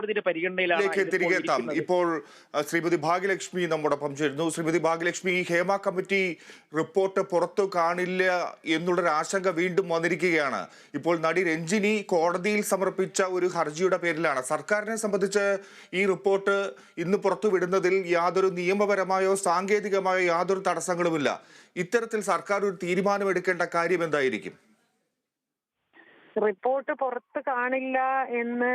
കോടതിയുടെ പരിഗണനയിലാണ് തിരികെ എത്താം. ഇപ്പോൾ ശ്രീമതി ഭാഗ്യലക്ഷ്മി നമ്മോടൊപ്പം ചേരുന്നു. ശ്രീമതി ഭാഗ്യലക്ഷ്മി, ഈ ഹേമ കമ്മിറ്റി റിപ്പോർട്ട് പുറത്തു കാണില്ല എന്നുള്ളൊരു ആശങ്ക വീണ്ടും വന്നിരിക്കുകയാണ്. ഇപ്പോൾ നടി രഞ്ജിനി കോടതിയിൽ സമർപ്പിച്ച ഒരു ഹർജിയുടെ പേരിലാണ്. സർക്കാരിനെ സംബന്ധിച്ച് ഈ റിപ്പോർട്ട് ഇന്ന് പുറത്തുവിടുന്നതിൽ യാതൊരു നിയമപരമായോ സാങ്കേതികമായോ യാതൊരു തടസ്സങ്ങളുമില്ല. ഇത്തരത്തിൽ സർക്കാർ ഒരു തീരുമാനമെടുക്കേണ്ട കാര്യം എന്തായിരിക്കും? റിപ്പോർട്ട് പുറത്ത് കാണില്ല എന്ന്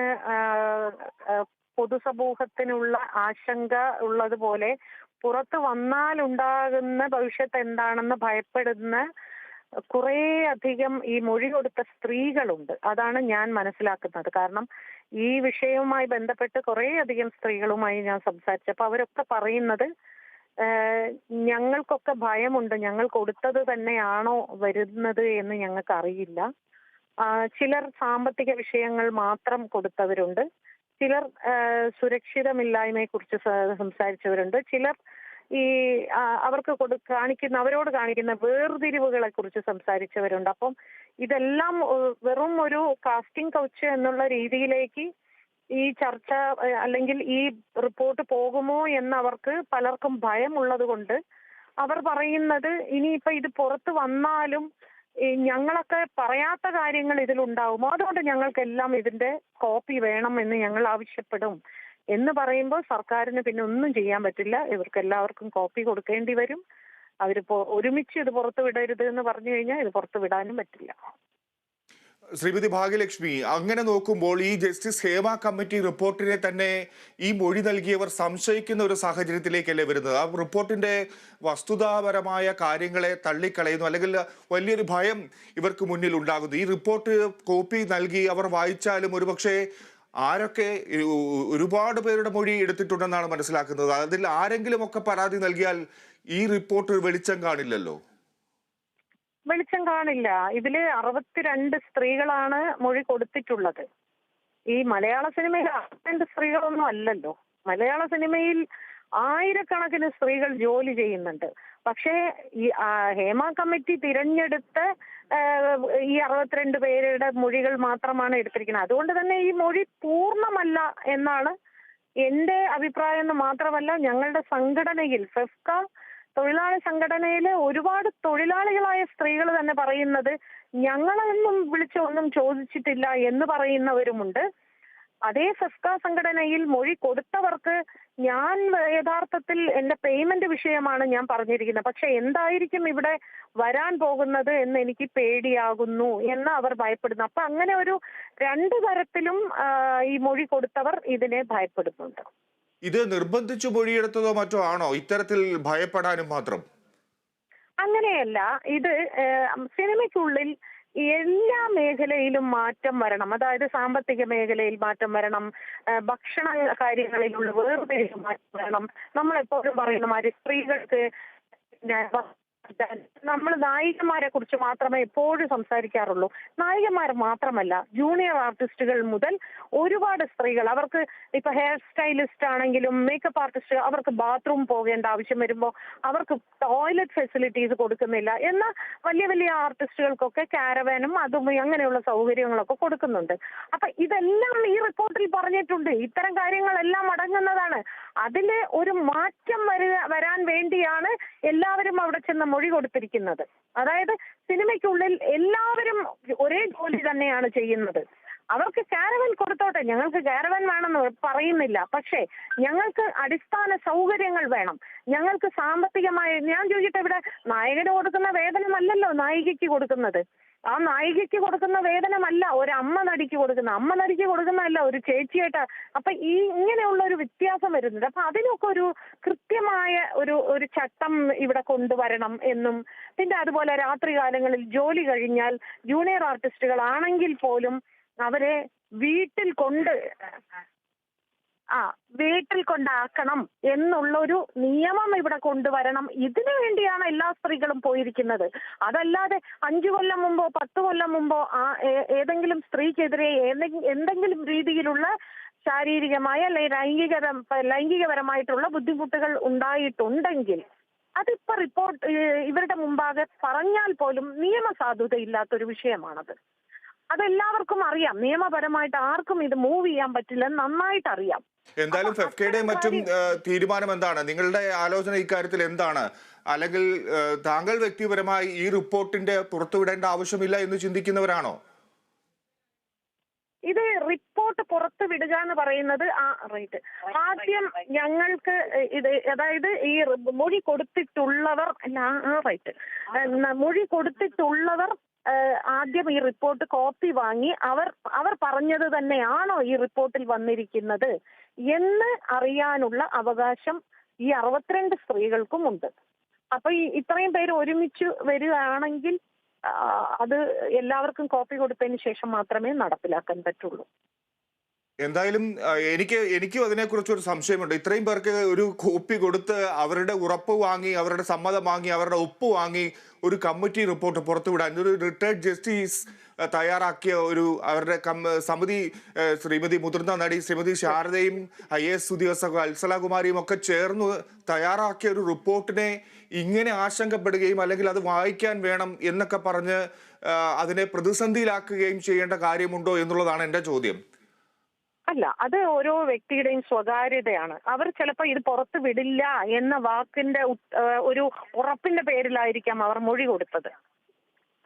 പൊതുസമൂഹത്തിനുള്ള ആശങ്ക ഉള്ളതുപോലെ പുറത്ത് വന്നാലുണ്ടാകുന്ന ഭവിഷ്യത്ത് എന്താണെന്ന് ഭയപ്പെടുന്ന കുറേ അധികം ഈ മൊഴി കൊടുത്ത സ്ത്രീകളുണ്ട്. അതാണ് ഞാൻ മനസ്സിലാക്കുന്നത്. കാരണം ഈ വിഷയവുമായി ബന്ധപ്പെട്ട് കുറേ അധികം സ്ത്രീകളുമായി ഞാൻ സംസാരിച്ചപ്പോൾ അവരൊക്കെ പറയുന്നത് ഞങ്ങൾക്കൊക്കെ ഭയമുണ്ട്, ഞങ്ങൾ കൊടുത്തത് തന്നെയാണോ വരുന്നത് എന്ന് ഞങ്ങൾക്ക് അറിയില്ല. ചിലർ സാമ്പത്തിക വിഷയങ്ങൾ മാത്രം കൊടുത്തവരുണ്ട്, ചിലർ സുരക്ഷിതമില്ലായ്മയെ കുറിച്ച് സംസാരിച്ചവരുണ്ട്, ചിലർ ഈ അവർക്ക് അവരോട് കാണിക്കുന്ന വേർതിരിവുകളെ കുറിച്ച് സംസാരിച്ചവരുണ്ട്. അപ്പം ഇതെല്ലാം വെറും ഒരു കാസ്റ്റിംഗ് കൗച്ച് എന്നുള്ള രീതിയിലേക്ക് ഈ ചർച്ച അല്ലെങ്കിൽ ഈ റിപ്പോർട്ട് പോകുമോ എന്നവർക്ക് പലർക്കും ഭയമുള്ളത് കൊണ്ട് അവർ പറയുന്നത് ഇനിയിപ്പോ ഇത് പുറത്ത് വന്നാലും ഞങ്ങളൊക്കെ പറയാത്ത കാര്യങ്ങൾ ഇതിലുണ്ടാവുമോ, അതുകൊണ്ട് ഞങ്ങൾക്കെല്ലാം ഇതിന്റെ കോപ്പി വേണം എന്ന് ഞങ്ങൾ ആവശ്യപ്പെടും എന്ന് പറയുമ്പോൾ സർക്കാരിന് പിന്നെ ഒന്നും ചെയ്യാൻ പറ്റില്ല. ഇവർക്ക് എല്ലാവർക്കും കോപ്പി കൊടുക്കേണ്ടി വരും. അവരിപ്പോ ഒരുമിച്ച് ഇത് പുറത്തു വിടരുത് എന്ന് പറഞ്ഞു കഴിഞ്ഞാൽ ഇത് പുറത്തു വിടാനും പറ്റില്ല. ശ്രീമതി ഭാഗ്യലക്ഷ്മി, അങ്ങനെ നോക്കുമ്പോൾ ഈ ജസ്റ്റിസ് ഹേമ കമ്മിറ്റി റിപ്പോർട്ടിനെ തന്നെ ഈ മൊഴി നൽകിയവർ സംശയിക്കുന്ന ഒരു സാഹചര്യത്തിലേക്കല്ലേ വരുന്നത്? ആ റിപ്പോർട്ടിന്റെ വസ്തുതാപരമായ കാര്യങ്ങളെ തള്ളിക്കളയുന്നു, അല്ലെങ്കിൽ വലിയൊരു ഭയം ഇവർക്ക് മുന്നിൽ ഉണ്ടാകുന്നു. ഈ റിപ്പോർട്ട് കോപ്പി നൽകി അവർ വായിച്ചാലും ഒരുപക്ഷെ ആരൊക്കെ ഒരുപാട് പേരുടെ മൊഴി എടുത്തിട്ടുണ്ടെന്നാണ് മനസ്സിലാക്കുന്നത്. അതിൽ ആരെങ്കിലും ഒക്കെ പരാതി നൽകിയാൽ ഈ റിപ്പോർട്ട് വെളിച്ചം കാണില്ലല്ലോ. വെളിച്ചം കാണില്ല. ഇതില് 62 സ്ത്രീകളാണ് മൊഴി കൊടുത്തിട്ടുള്ളത്. ഈ മലയാള സിനിമയിൽ 62 സ്ത്രീകളൊന്നും അല്ലല്ലോ. മലയാള സിനിമയിൽ ആയിരക്കണക്കിന് സ്ത്രീകൾ ജോലി ചെയ്യുന്നുണ്ട്. പക്ഷേ ഈ ഹേമ കമ്മിറ്റി തിരഞ്ഞെടുത്ത ഈ 62 പേരുടെ മൊഴികൾ മാത്രമാണ് എടുത്തിരിക്കുന്നത്. അതുകൊണ്ട് തന്നെ ഈ മൊഴി പൂർണ്ണമല്ല എന്നാണ് എന്റെ അഭിപ്രായം. എന്ന് മാത്രമല്ല, ഞങ്ങളുടെ സംഘടനയിൽ ഫെഫ്ക തൊഴിലാളി സംഘടനയിലെ ഒരുപാട് തൊഴിലാളികളായ സ്ത്രീകൾ തന്നെ പറയുന്നത് ഞങ്ങളൊന്നും വിളിച്ചൊന്നും ചോദിച്ചിട്ടില്ല എന്ന് പറയുന്നവരുമുണ്ട്. അതേ ഫെഫ്ക സംഘടനയിൽ മൊഴി കൊടുത്തവർക്ക് ഞാൻ യഥാർത്ഥത്തിൽ എന്റെ പേയ്മെന്റ് വിഷയമാണ് ഞാൻ പറഞ്ഞിരിക്കുന്നത്, പക്ഷെ എന്തായിരിക്കും ഇവിടെ വരാൻ പോകുന്നത് എന്ന് എനിക്ക് പേടിയാകുന്നു എന്ന് അവർ ഭയപ്പെടുന്നു. അപ്പൊ അങ്ങനെ ഒരു 2 തരത്തിലും ഈ മൊഴി കൊടുത്തവർ ഇതിനെ ഭയപ്പെടുന്നുണ്ട്. ഇത് നിർബന്ധിച്ചു മൊഴിയെടുത്തതോ മറ്റോ ആണോ ഇത്തരത്തിൽ ഭയപ്പെടാനും മാത്രം? അങ്ങനെയല്ല. ഇത് സിനിമയ്ക്കുള്ളിൽ എല്ലാ മേഖലയിലും മാറ്റം വരണം. അതായത് സാമ്പത്തിക മേഖലയിൽ മാറ്റം വരണം, ഭക്ഷണ കാര്യങ്ങളിലുള്ള വേർതിരിവ് മാറ്റം വരണം. നമ്മളെപ്പോഴും പറയുന്ന മാതിരി സ്ത്രീകൾക്ക് നമ്മൾ നായികമാരെ കുറിച്ച് മാത്രമേ എപ്പോഴും സംസാരിക്കാറുള്ളൂ. നായികമാർ മാത്രമല്ല, ജൂനിയർ ആർട്ടിസ്റ്റുകൾ മുതൽ ഒരുപാട് സ്ത്രീകൾ, അവർക്ക് ഇപ്പൊ ഹെയർ സ്റ്റൈലിസ്റ്റ് ആണെങ്കിലും മേക്കപ്പ് ആർട്ടിസ്റ്റ്, അവർക്ക് ബാത്റൂം പോകേണ്ട ആവശ്യം വരുമ്പോൾ അവർക്ക് ടോയ്ലറ്റ് ഫെസിലിറ്റീസ് കൊടുക്കുന്നില്ല. എന്നാൽ വലിയ വലിയ ആർട്ടിസ്റ്റുകൾക്കൊക്കെ കാരവാനും അതും അങ്ങനെയുള്ള സൗകര്യങ്ങളൊക്കെ കൊടുക്കുന്നുണ്ട്. അപ്പൊ ഇതെല്ലാം ഈ റിപ്പോർട്ടിൽ പറഞ്ഞിട്ടുണ്ട്. ഇത്തരം കാര്യങ്ങളെല്ലാം അടങ്ങുന്നതാണ്. അതില് ഒരു മാറ്റം വരാൻ വേണ്ടിയാണ് എല്ലാവരും അവിടെ ചെന്ന് മൊഴി കൊടുത്തിരിക്കുന്നത്. അതായത് സിനിമയ്ക്കുള്ളിൽ എല്ലാവരും ഒരേ ജോലി തന്നെയാണ് ചെയ്യുന്നത്. അവർക്ക് കാരവൻ കൊടുത്തോട്ടെ, ഞങ്ങൾക്ക് കാരവൻ വേണമെന്ന് പറയുന്നില്ല, പക്ഷേ ഞങ്ങൾക്ക് അടിസ്ഥാന സൗകര്യങ്ങൾ വേണം. ഞങ്ങൾക്ക് സാമ്പത്തികമായ, ഞാൻ ചോദിക്കട്ടെ, ഇവിടെ നായകന് കൊടുക്കുന്ന വേതനമല്ലല്ലോ നായികയ്ക്ക് കൊടുക്കുന്നത്. ആ നായികയ്ക്ക് കൊടുക്കുന്ന വേതനമല്ല ഒരു അമ്മ നടിക്ക് കൊടുക്കുന്നതല്ല ഒരു ചേച്ചിയായിട്ട്. അപ്പൊ ഇങ്ങനെയുള്ള ഒരു വ്യത്യാസം വരുന്നുണ്ട്. അപ്പൊ അതിനൊക്കെ ഒരു കൃത്യമായ ഒരു ചട്ടം ഇവിടെ കൊണ്ടുവരണം എന്നും, പിന്നെ അതുപോലെ രാത്രി കാലങ്ങളിൽ ജോലി കഴിഞ്ഞാൽ ജൂനിയർ ആർട്ടിസ്റ്റുകൾ ആണെങ്കിൽ പോലും അവരെ വീട്ടിൽ കൊണ്ടാക്കണം എന്നുള്ളൊരു നിയമം ഇവിടെ കൊണ്ടുവരണം. ഇതിനു വേണ്ടിയാണ് എല്ലാ സ്ത്രീകളും പോയിരിക്കുന്നത്. അതല്ലാതെ 5 കൊല്ലം മുമ്പോ 10 കൊല്ലം മുമ്പോ ഏതെങ്കിലും സ്ത്രീക്കെതിരെ എന്തെങ്കിലും രീതിയിലുള്ള ശാരീരികമായ അല്ലെങ്കിൽ ലൈംഗികപരമായിട്ടുള്ള ബുദ്ധിമുട്ടുകൾ ഉണ്ടായിട്ടുണ്ടെങ്കിൽ അതിപ്പോ റിപ്പോർട്ട് ഇവരുടെ മുമ്പാകെ പറഞ്ഞാൽ പോലും നിയമസാധുതയില്ലാത്തൊരു വിഷയമാണത്. അതെല്ലാവർക്കും അറിയാം. നിയമപരമായിട്ട് ആർക്കും ഇത് മൂവ് ചെയ്യാൻ പറ്റില്ലെന്ന് നന്നായിട്ട് അറിയാം. എന്തായാലും അപ്പൊ ഫെഫ്കയുടെ അത്തരം മറ്റും കാര്യം തീരുമാനം എന്താണ്? നിങ്ങളുടെ ആലോചന ഇക്കാര്യത്തിൽ എന്താണ്? അല്ലെങ്കിൽ താങ്കൾ വ്യക്തിപരമായി ഈ റിപ്പോർട്ടിന്റെ പുറത്തുവിടേണ്ട ആവശ്യമില്ല എന്ന് ചിന്തിക്കുന്നവരാണോ? ഇത് റിപ്പോർട്ട് പുറത്ത് വിടുക എന്ന് പറയുന്നത് റൈറ്റ്. ആദ്യം ഞങ്ങൾക്ക് ഇത് അതായത് ഈ മൊഴി കൊടുത്തിട്ടുള്ളവർ റൈറ്റ് മൊഴി കൊടുത്തിട്ടുള്ളവർ ആദ്യം ഈ റിപ്പോർട്ട് കോപ്പി വാങ്ങി അവർ പറഞ്ഞത് തന്നെയാണോ ഈ റിപ്പോർട്ടിൽ വന്നിരിക്കുന്നത് എന്ന് അറിയാനുള്ള അവകാശം ഈ 62 സ്ത്രീകൾക്കും ഉണ്ട്. അപ്പൊ ഈ ഇത്രയും പേര് ഒരുമിച്ച് വരികയാണെങ്കിൽ അത് എല്ലാവർക്കും കോപ്പി കൊടുത്തതിന് ശേഷം മാത്രമേ നടപ്പിലാക്കാൻ പറ്റുള്ളൂ. എന്തായാലും എനിക്കും അതിനെക്കുറിച്ച് ഒരു സംശയമുണ്ട്. ഇത്രയും പേർക്ക് ഒരു കോപ്പി കൊടുത്ത് അവരുടെ ഉറപ്പ് വാങ്ങി, അവരുടെ സമ്മതം വാങ്ങി, അവരുടെ ഒപ്പ് വാങ്ങി ഒരു കമ്മിറ്റി റിപ്പോർട്ട് പുറത്തുവിടാൻ ഒരു റിട്ടയർഡ് ജസ്റ്റിസ് തയ്യാറാക്കിയ അവരുടെ സമിതി, ശ്രീമതി മുതിർന്ന നടി ശ്രീമതി ശാരദയും IAS ഉദ്യോഗസ്ഥ അൽസലകുമാരിയും ഒക്കെ ചേർന്ന് തയ്യാറാക്കിയ ഒരു റിപ്പോർട്ടിനെ ഇങ്ങനെ ആശങ്കപ്പെടുകയും അല്ലെങ്കിൽ അത് വായിക്കാൻ വേണം എന്നൊക്കെ പറഞ്ഞ് അതിനെ പ്രതിസന്ധിയിലാക്കുകയും ചെയ്യേണ്ട കാര്യമുണ്ടോ എന്നുള്ളതാണ് എൻ്റെ ചോദ്യം. അല്ല, അത് ഓരോ വ്യക്തിയുടെയും സ്വകാര്യതയാണ്. അവർ ചിലപ്പോൾ ഇത് പുറത്ത് വിടില്ല എന്ന വാക്കിന്റെ ഒരു ഉറപ്പിന്റെ പേരിലായിരിക്കാം അവർ മൊഴി കൊടുത്തത്.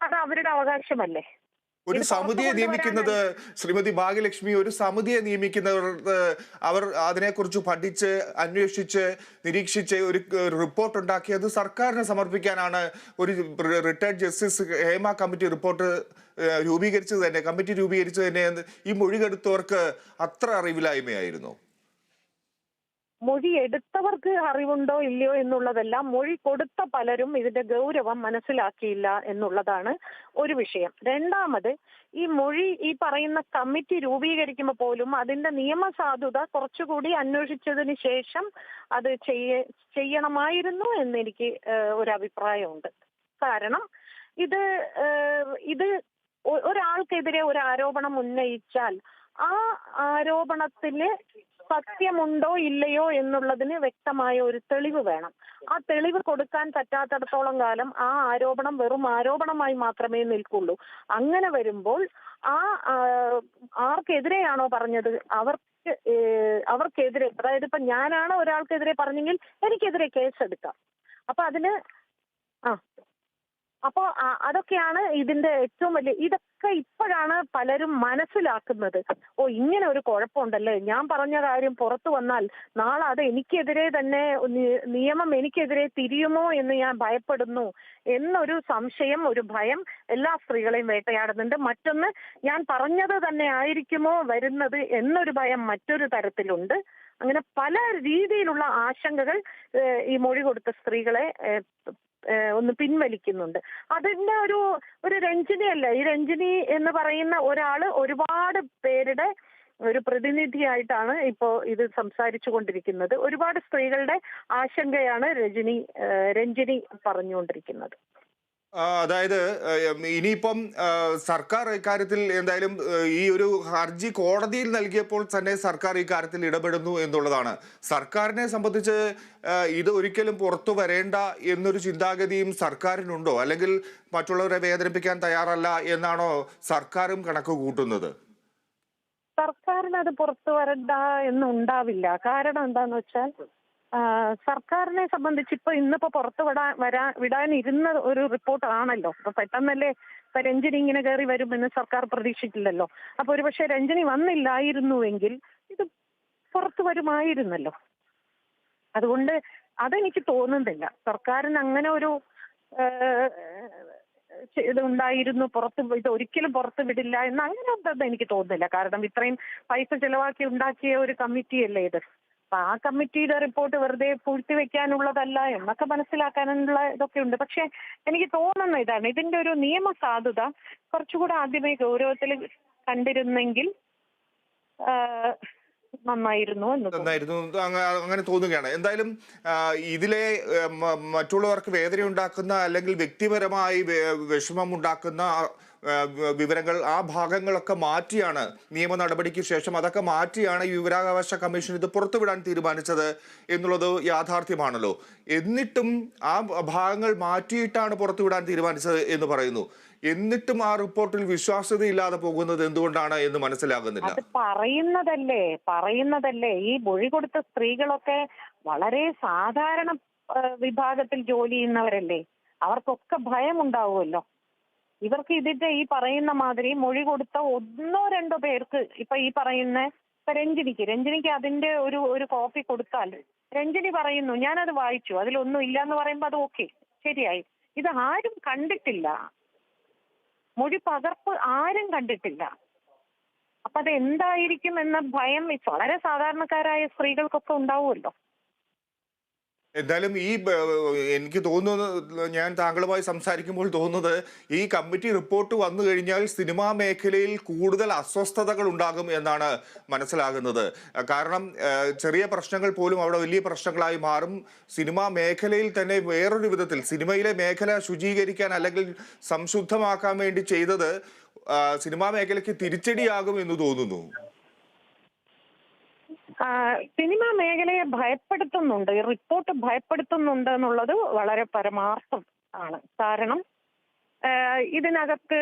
അത് അവരുടെ അവകാശമല്ലേ. ഒരു സമിതിയെ നിയമിക്കുന്നത്, ശ്രീമതി ഭാഗ്യലക്ഷ്മി, ഒരു സമിതിയെ നിയമിക്കുന്നവർ അവർ അതിനെക്കുറിച്ച് പഠിച്ച് അന്വേഷിച്ച് നിരീക്ഷിച്ച് ഒരു റിപ്പോർട്ട് ഉണ്ടാക്കി അത് സർക്കാരിന് സമർപ്പിക്കാനാണ് ഒരു retired justice Hema committee report രൂപീകരിച്ചത് തന്നെ, കമ്മിറ്റി രൂപീകരിച്ചത് തന്നെ. ഈ മൊഴികെടുത്തവർക്ക് അത്ര അറിവില്ലായ്മയായിരുന്നു? മൊഴി എടുത്തവർക്ക് അറിവുണ്ടോ ഇല്ലയോ എന്നുള്ളതെല്ലാം, മൊഴി കൊടുത്ത പലരും ഇതിന്റെ ഗൗരവം മനസ്സിലാക്കിയില്ല എന്നുള്ളതാണ് ഒരു വിഷയം. രണ്ടാമത്, ഈ പറയുന്ന കമ്മിറ്റി രൂപീകരിക്കുമ്പോൾ പോലും അതിന്റെ നിയമസാധുത കുറച്ചുകൂടി അന്വേഷിച്ചതിന് ശേഷം അത് ചെയ്യണമായിരുന്നു എന്നെനിക്ക് ഒരു അഭിപ്രായമുണ്ട്. കാരണം ഇത് ഒരാൾക്കെതിരെ ഒരു ആരോപണം ഉന്നയിച്ചാൽ ആ ആരോപണത്തിന് സത്യമുണ്ടോ ഇല്ലയോ എന്നുള്ളതിന് വ്യക്തമായ ഒരു തെളിവ് വേണം. ആ തെളിവ് കൊടുക്കാൻ പറ്റാത്തിടത്തോളം കാലം ആ ആരോപണം വെറും ആരോപണമായി മാത്രമേ നിൽക്കുള്ളൂ. അങ്ങനെ വരുമ്പോൾ ആർക്കെതിരെയാണോ പറഞ്ഞത് അവർക്കെതിരെ, അതായത് ഇപ്പൊ ഞാനാണ് ഒരാൾക്കെതിരെ പറഞ്ഞെങ്കിൽ എനിക്കെതിരെ കേസെടുക്കാം. അപ്പൊ അതിന് അപ്പോ അതൊക്കെയാണ് ഇതിന്റെ ഏറ്റവും വലിയ. ഇതൊക്കെ ഇപ്പോഴാണ് പലരും മനസ്സിലാക്കുന്നത്. ഇങ്ങനെ ഒരു കുഴപ്പമുണ്ടല്ലേ, ഞാൻ പറഞ്ഞ കാര്യം പുറത്തു വന്നാൽ നാളെ അത് എനിക്കെതിരെ തന്നെ, നിയമം എനിക്കെതിരെ തിരിയുമോ എന്ന് ഞാൻ ഭയപ്പെടുന്നു എന്നൊരു സംശയം, ഒരു ഭയം എല്ലാ സ്ത്രീകളെയും വേട്ടയാടുന്നുണ്ട്. മറ്റൊന്ന്, ഞാൻ പറഞ്ഞത് തന്നെ ആയിരിക്കുമോ വരുന്നത് എന്നൊരു ഭയം മറ്റൊരു തരത്തിലുണ്ട്. അങ്ങനെ പല രീതിയിലുള്ള ആശങ്കകൾ ഈ മൊഴി കൊടുത്ത സ്ത്രീകളെ ഒന്ന് പിൻവലിക്കുന്നുണ്ട്. അതിന്റെ ഒരു രഞ്ജിനിയല്ല, ഈ രഞ്ജിനി എന്ന് പറയുന്ന ഒരാള് ഒരുപാട് പേരുടെ ഒരു പ്രതിനിധിയായിട്ടാണ് ഇപ്പോ ഇത് സംസാരിച്ചു കൊണ്ടിരിക്കുന്നത്. ഒരുപാട് സ്ത്രീകളുടെ ആശങ്കയാണ് രഞ്ജിനി പറഞ്ഞുകൊണ്ടിരിക്കുന്നത്. അതായത് ഇനിയിപ്പം സർക്കാർ ഇക്കാര്യത്തിൽ എന്തായാലും ഈ ഒരു ഹർജി കോടതിയിൽ നൽകിയപ്പോൾ തന്നെ സർക്കാർ ഇക്കാര്യത്തിൽ ഇടപെടുന്നു എന്നുള്ളതാണ്. സർക്കാരിനെ സംബന്ധിച്ച് ഇത് ഒരിക്കലും പുറത്തു വരേണ്ട എന്നൊരു ചിന്താഗതിയും സർക്കാരിനുണ്ടോ? അല്ലെങ്കിൽ മറ്റുള്ളവരെ വേദനിപ്പിക്കാൻ തയ്യാറല്ല എന്നാണോ സർക്കാരും കണക്ക് കൂട്ടുന്നത്? സർക്കാരിന് അത് പുറത്തു വരണ്ട എന്നുണ്ടാവില്ല. കാരണം എന്താന്ന് വെച്ചാൽ സർക്കാരിനെ സംബന്ധിച്ച് ഇന്നിപ്പോ പുറത്തു വിടാനിരുന്ന ഒരു റിപ്പോർട്ട് ആണല്ലോ. അപ്പൊ പെട്ടെന്നല്ലേ ഇപ്പൊ രഞ്ജിനി ഇങ്ങനെ കയറി വരുമെന്ന് സർക്കാർ പ്രതീക്ഷിച്ചില്ലല്ലോ. അപ്പൊ ഒരുപക്ഷെ രഞ്ജിനി വന്നില്ലായിരുന്നുവെങ്കിൽ ഇത് പുറത്തു വരുമായിരുന്നല്ലോ. അതുകൊണ്ട് അതെനിക്ക് തോന്നുന്നില്ല സർക്കാരിന് അങ്ങനെ ഒരു ഇതുണ്ടായിരുന്നു, ഇത് ഒരിക്കലും പുറത്തു വിടില്ല എന്ന് അങ്ങനെ ഉണ്ടെന്ന് എനിക്ക് തോന്നുന്നില്ല. കാരണം ഇത്രയും പൈസ ചെലവാക്കി ഉണ്ടാക്കിയ ഒരു കമ്മിറ്റിയല്ലേ ഇത്. അപ്പൊ ആ കമ്മിറ്റിയുടെ റിപ്പോർട്ട് വെറുതെ പൂഴ്ത്തിവെക്കാനുള്ളതല്ല എന്നൊക്കെ മനസ്സിലാക്കാനുള്ള ഇതൊക്കെ ഉണ്ട്. പക്ഷെ എനിക്ക് തോന്നുന്ന ഇതാണ്, ഇതിന്റെ ഒരു നിയമസാധുത കുറച്ചുകൂടെ ആദ്യമേ ഗൗരവത്തിൽ കണ്ടിരുന്നെങ്കിൽ നന്നായിരുന്നു അങ്ങനെ തോന്നുകയാണ്. എന്തായാലും ഇതിലെ മറ്റുള്ളവർക്ക് വേദനയുണ്ടാക്കുന്ന അല്ലെങ്കിൽ വ്യക്തിപരമായി വിഷമമുണ്ടാക്കുന്ന വിവരങ്ങൾ, ആ ഭാഗങ്ങളൊക്കെ മാറ്റിയാണ് നിയമ നടപടിക്ക് ശേഷം അതൊക്കെ മാറ്റിയാണ് ഈ വിവരാവകാശ കമ്മീഷൻ ഇത് പുറത്തുവിടാൻ തീരുമാനിച്ചത് എന്നുള്ളത് യാഥാർത്ഥ്യമാണല്ലോ. എന്നിട്ടും ആ ഭാഗങ്ങൾ മാറ്റിയിട്ടാണ് പുറത്തുവിടാൻ തീരുമാനിച്ചത് എന്ന് പറയുന്നു. എന്നിട്ടും ആ റിപ്പോർട്ടിൽ വിശ്വാസ്യതയില്ലാതെ പോകുന്നത് എന്തുകൊണ്ടാണ് എന്ന് മനസ്സിലാകുന്നില്ല. അത് പറയുന്നതല്ലേ ഈ മൊഴി കൊടുത്ത സ്ത്രീകളൊക്കെ വളരെ സാധാരണ വിഭാഗത്തിൽ ജോലി ചെയ്യുന്നവരല്ലേ. അവർക്കൊക്കെ ഭയമുണ്ടാവുമല്ലോ. ഇവർക്ക് ഇതിന്റെ ഈ പറയുന്ന മാതിരി മൊഴി കൊടുത്ത ഒന്നോ രണ്ടോ പേർക്ക് ഇപ്പൊ ഈ പറയുന്ന ഇപ്പൊ രഞ്ജിനിക്ക് അതിന്റെ ഒരു കോപ്പി കൊടുത്താൽ രഞ്ജിനി പറയുന്നു ഞാനത് വായിച്ചു, അതിലൊന്നും ഇല്ല എന്ന് പറയുമ്പോൾ അത് ഓക്കെ, ശരിയായി. ഇത് ആരും കണ്ടിട്ടില്ല, മൊഴി പകർപ്പ് ആരും കണ്ടിട്ടില്ല. അപ്പൊ അത് എന്തായിരിക്കും എന്ന ഭയം വളരെ സാധാരണക്കാരായ സ്ത്രീകൾക്കൊക്കെ ഉണ്ടാവുമല്ലോ. എന്തായാലും എനിക്ക് തോന്നുന്നത്, ഞാൻ താങ്കളുമായി സംസാരിക്കുമ്പോൾ തോന്നുന്നത്, ഈ കമ്മിറ്റി റിപ്പോർട്ട് വന്നു കഴിഞ്ഞാൽ സിനിമാ മേഖലയിൽ കൂടുതൽ അസ്വസ്ഥതകൾ ഉണ്ടാകും എന്നാണ് മനസ്സിലാകുന്നത്. കാരണം ചെറിയ പ്രശ്നങ്ങൾ പോലും അവിടെ വലിയ പ്രശ്നങ്ങളായി മാറും. സിനിമാ മേഖലയിൽ തന്നെ വേറൊരു വിധത്തിൽ സിനിമയിലെ മേഖല ശുചീകരിക്കാൻ അല്ലെങ്കിൽ സംശുദ്ധമാക്കാൻ വേണ്ടി ചെയ്തത് സിനിമാ മേഖലയ്ക്ക് തിരിച്ചടിയാകും എന്ന് തോന്നുന്നു. സിനിമാ മേഖലയെ ഭയപ്പെടുത്തുന്നുണ്ട്, ഈ റിപ്പോർട്ട് ഭയപ്പെടുത്തുന്നുണ്ട് എന്നുള്ളത് വളരെ പരമാർത്ഥം ആണ്. കാരണം ഇതിനകത്ത്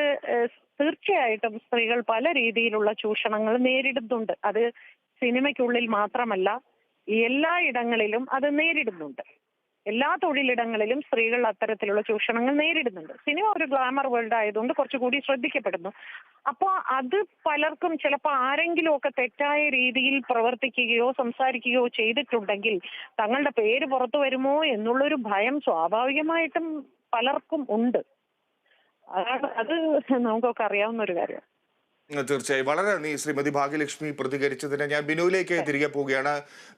തീർച്ചയായിട്ടും സ്ത്രീകൾ പല രീതിയിലുള്ള ചൂഷണങ്ങൾ നേരിടുന്നുണ്ട്. അത് സിനിമയ്ക്കുള്ളിൽ മാത്രമല്ല, എല്ലാ ഇടങ്ങളിലും അത് നേരിടുന്നുണ്ട്. എല്ലാ തൊഴിലിടങ്ങളിലും സ്ത്രീകൾ അത്തരത്തിലുള്ള ചൂഷണങ്ങൾ നേരിടുന്നുണ്ട്. സിനിമ ഒരു ഗ്ലാമർ വേൾഡ് ആയതുകൊണ്ട് കുറച്ചുകൂടി ശ്രദ്ധിക്കപ്പെടുന്നു. അപ്പോൾ അത് പലർക്കും ചിലപ്പോൾ ആരെങ്കിലും ഒക്കെ തെറ്റായ രീതിയിൽ പ്രവർത്തിക്കുകയോ സംസാരിക്കുകയോ ചെയ്തിട്ടുണ്ടെങ്കിൽ തങ്ങളുടെ പേര് പുറത്തു വരുമോ എന്നുള്ളൊരു ഭയം സ്വാഭാവികമായിട്ടും പലർക്കും ഉണ്ട്. അത് നമുക്കൊക്കെ അറിയാവുന്ന ഒരു കാര്യം. തീർച്ചയായും വളരെ നന്ദി ശ്രീമതി ഭാഗ്യലക്ഷ്മി പ്രതികരിച്ചതിന്. ഞാൻ ബിനുവിലേക്ക് തിരികെ പോവുകയാണ്.